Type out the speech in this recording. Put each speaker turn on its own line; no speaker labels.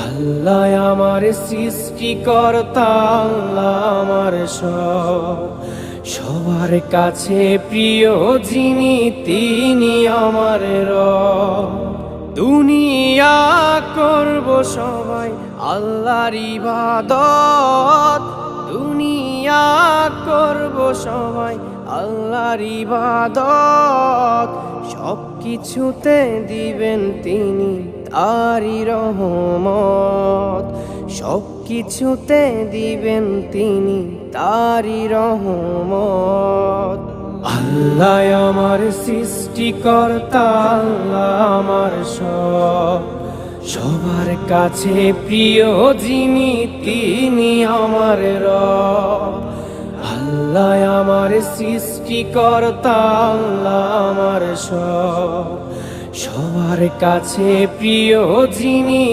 আল্লাহ আমার সৃষ্টিকর্তা, আল্লাহ আমার সব, সবার কাছে প্রিয় যিনি তিনি আমার রব। দুনিয়া করব সবাই আল্লাহর ইবাদত, দুনিয়া করব সবাই আল্লাহর ইবাদত, সব কিছুতে দিবেন তিনি তারি রহমত, সব কিছুতে দিবেন তিনি তারি রহমত। আল্লাহ আমার সৃষ্টিকর্তা, আল্লাহ আমার সব, সবার কাছে প্রিয় যিনি তিনি আমার রব। আল্লাহ আমার সৃষ্টিকর্তা, আল্লাহ আমার সব, সবার কাছে প্রিয় যিনি